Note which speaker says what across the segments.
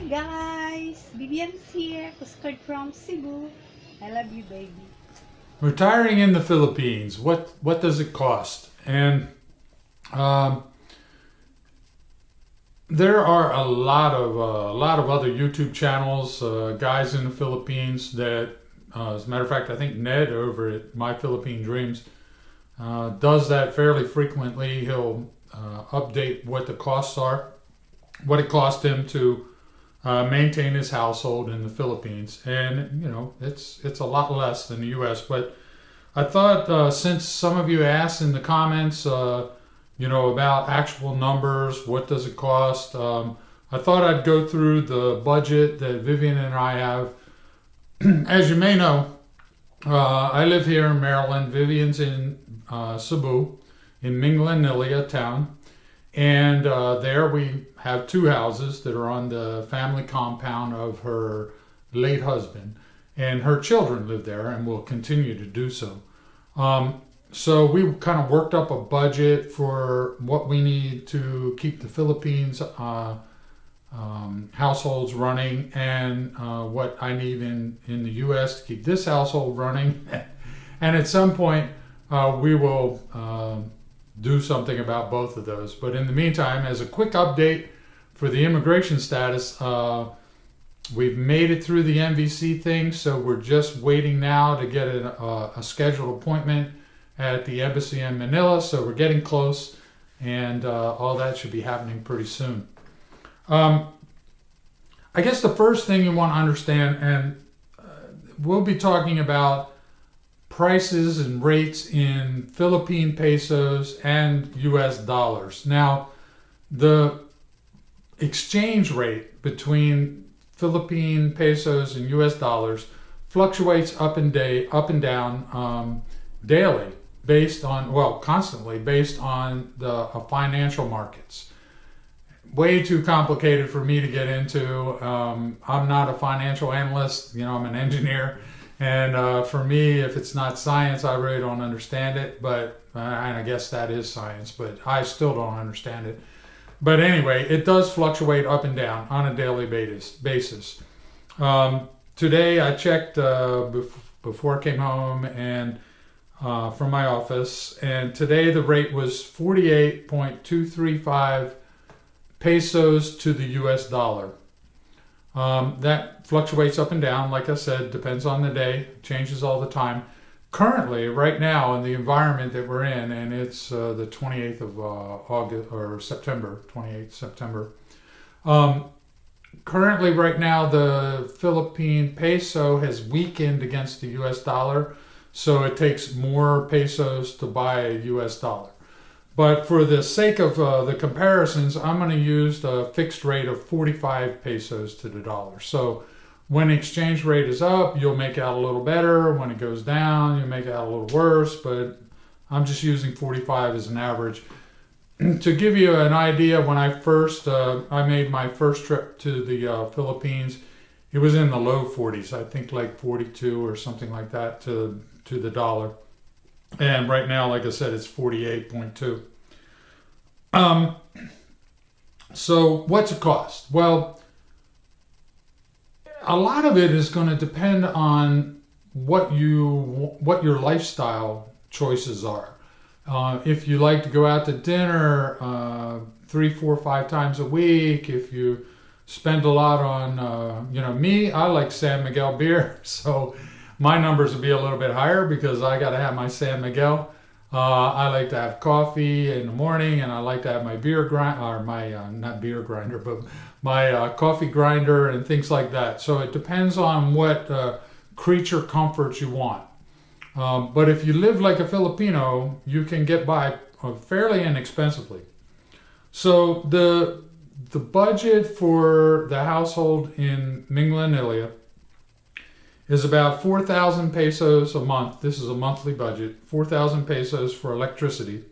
Speaker 1: guys, Vivian's here, postcard from Cebu. I love you, baby.
Speaker 2: Retiring in the Philippines, what does it cost? And um, there are a lot of other YouTube channels, guys in the Philippines that, as a matter of fact, I think Ned over at My Philippine Dreams does that fairly frequently. He'll update what the costs are, what it cost him to maintain his household in the Philippines, and it's a lot less than the U.S. But I thought, since some of you asked in the comments, about actual numbers, what does it cost? I thought I'd go through the budget that Vivian and I have. As you may know, I live here in Maryland. Vivian's in Cebu, in Minglanilla town. And there we have two houses that are on the family compound of her late husband. And her children live there and will continue to do so. So we kind of worked up a budget for what we need to keep the Philippines households running, and what I need in the U.S. to keep this household running. And at some point, we will do something about both of those. But in the meantime, as a quick update for the immigration status, we've made it through the MVC thing, so we're just waiting now to get a scheduled appointment at the embassy in Manila. So we're getting close, and all that should be happening pretty soon. I guess the first thing you want to understand, and we'll be talking about prices and rates in Philippine pesos and US dollars. Now, the exchange rate between Philippine pesos and US dollars fluctuates up and down daily, constantly based on the financial markets. Way too complicated for me to get into. I'm not a financial analyst, I'm an engineer. And for me, if it's not science, I really don't understand it. But and I guess that is science, but I still don't understand it. But anyway, it does fluctuate up and down on a daily basis. Today, I checked before I came home and from my office, and today the rate was 48.235 pesos to the US dollar. That fluctuates up and down, like I said, depends on the day, changes all the time. Currently, right now, in the environment that we're in, and it's the 28th of August or September, 28th September. Currently, right now, the Philippine peso has weakened against the US dollar, so it takes more pesos to buy a US dollar. But for the sake of the comparisons, I'm going to use the fixed rate of 45 pesos to the dollar. So when exchange rate is up, you'll make out a little better. When it goes down, you'll make out a little worse. But I'm just using 45 as an average. To give you an idea, when I made my first trip to the Philippines, it was in the low 40s. I think like 42 or something like that to the dollar. And right now, like I said, it's 48.2. So what's it cost? Well, a lot of it is going to depend on what your lifestyle choices are. If you like to go out to dinner 3, 4, 5 times a week, if you spend a lot on, me, I like San Miguel beer, so my numbers would be a little bit higher because I got to have my San Miguel. I like to have coffee in the morning, and I like to have my beer grind, or my not beer grinder, but my coffee grinder and things like that. So it depends on what creature comforts you want. But if you live like a Filipino, you can get by fairly inexpensively. So the budget for the household in Minglanilla is about 4,000 pesos a month. This is a monthly budget. 4,000 pesos for electricity,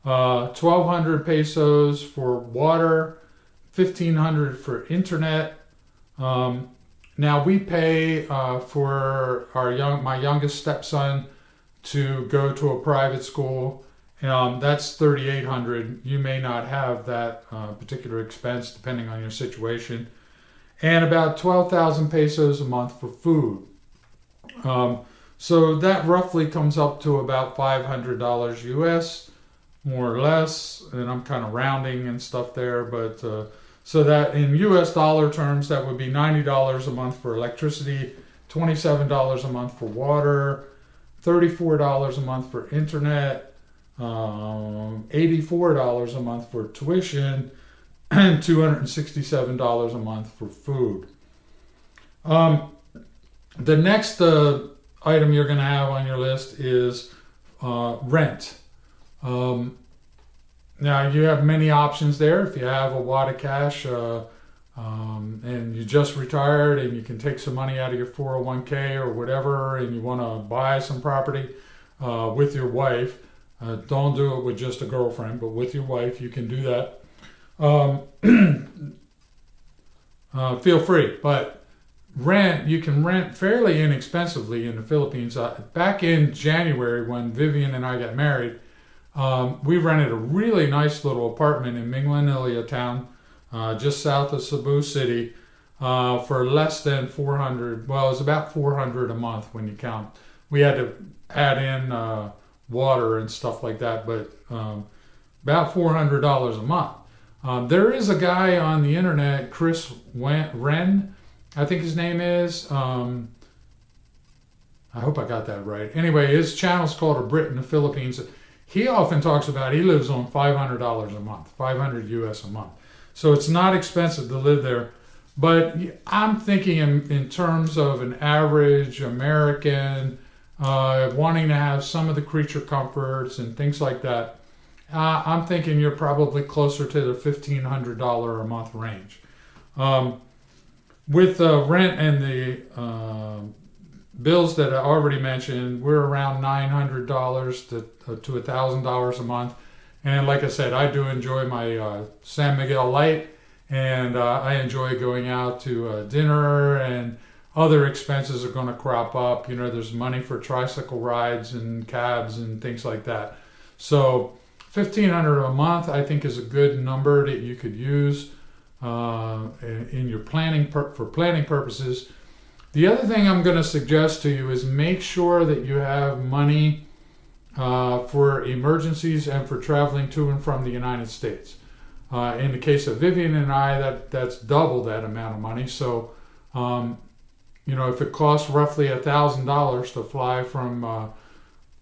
Speaker 2: 1,200 pesos for water, 1,500 for internet. Now we pay for my youngest stepson to go to a private school. That's 3,800. You may not have that particular expense depending on your situation. and about 12,000 pesos a month for food. So that roughly comes up to about $500 US, more or less, and I'm kind of rounding and stuff there, but so that in US dollar terms, that would be $90 a month for electricity, $27 a month for water, $34 a month for internet, $84 a month for tuition, and $267 a month for food. The next item you're going to have on your list is rent. Now you have many options there. If you have a wad of cash and you just retired and you can take some money out of your 401k or whatever, and you want to buy some property with your wife, don't do it with just a girlfriend, but with your wife, you can do that. Feel free, but you can rent fairly inexpensively in the Philippines. Back in January, when Vivian and I got married, we rented a really nice little apartment in Minglanilla town, just south of Cebu City, for less than 400. Well, it was about 400 a month when you count. We had to add in water and stuff like that, but about $400 a month. There is a guy on the internet, Chris Wren, I think his name is. I hope I got that right. Anyway, his channel's called A Brit in the Philippines. He often talks about he lives on $500 a month, 500 US a month. So it's not expensive to live there. But I'm thinking in terms of an average American wanting to have some of the creature comforts and things like that. I'm thinking you're probably closer to the $1,500 a month range. With the rent and the bills that I already mentioned, we're around $900 to $1,000 a month. And like I said, I do enjoy my San Miguel Light, and I enjoy going out to dinner, and other expenses are going to crop up. You know, there's money for tricycle rides and cabs and things like that. So $1,500 a month, I think, is a good number that you could use in your planning for planning purposes. The other thing I'm going to suggest to you is make sure that you have money for emergencies and for traveling to and from the United States. In the case of Vivian and I, that's double that amount of money. So, you know, if it costs roughly $1,000 to fly from,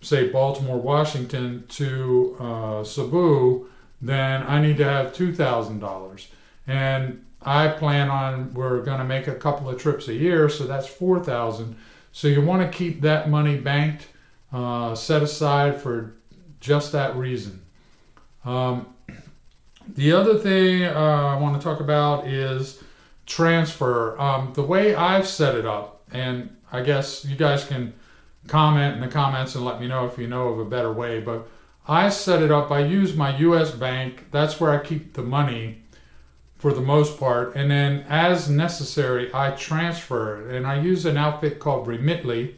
Speaker 2: say, Baltimore, Washington to Cebu, then I need to have $2,000. And I plan on, we're going to make a couple of trips a year, so that's $4,000. So you want to keep that money banked, set aside for just that reason. The other thing I want to talk about is transfer. The way I've set it up, and I guess you guys can comment in the comments and let me know if you know of a better way, but I set it up, I use my US bank, that's where I keep the money for the most part, and then as necessary I transfer it, and I use an outfit called Remitly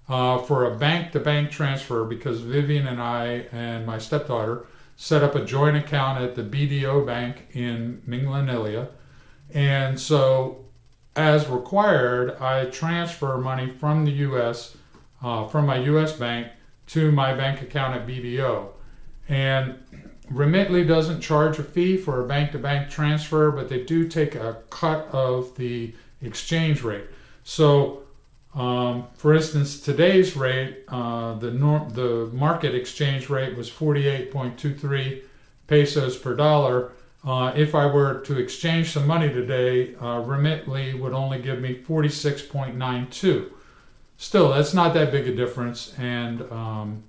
Speaker 2: for a bank-to-bank transfer, because Vivian and I and my stepdaughter set up a joint account at the BDO bank in Minglanilla, and so as required I transfer money from the US, from my US bank to my bank account at BDO. And Remitly doesn't charge a fee for a bank-to-bank transfer, but they do take a cut of the exchange rate. So, for instance, today's rate, the market exchange rate was 48.23 pesos per dollar. If I were to exchange some money today, Remitly would only give me 46.92. Still, that's not that big a difference, and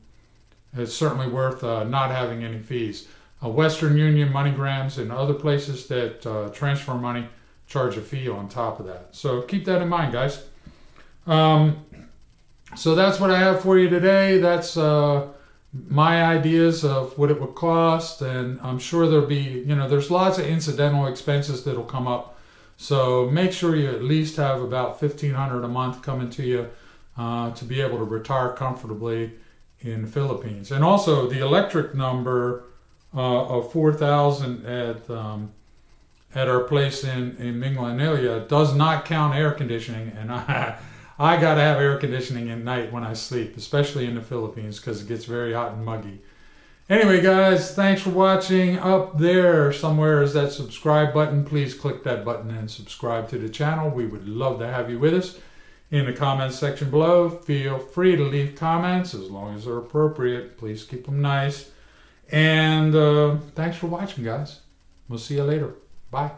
Speaker 2: it's certainly worth not having any fees. Western Union, MoneyGrams, and other places that transfer money charge a fee on top of that. So keep that in mind, guys. So that's what I have for you today. That's my ideas of what it would cost, and I'm sure there'll be, you know, there's lots of incidental expenses that'll come up. So make sure you at least have about $1,500 a month coming to you to be able to retire comfortably in the Philippines. And also the electric number of 4,000 at our place in Minglanilla does not count air conditioning, and I gotta have air conditioning at night when I sleep, especially in the Philippines, because it gets very hot and muggy. Anyway, guys, thanks for watching. Up there somewhere is that subscribe button. Please click that button and subscribe to the channel. We would love to have you with us. In the comments section below, feel free to leave comments as long as they're appropriate. Please keep them nice. And thanks for watching, guys. We'll see you later. Bye.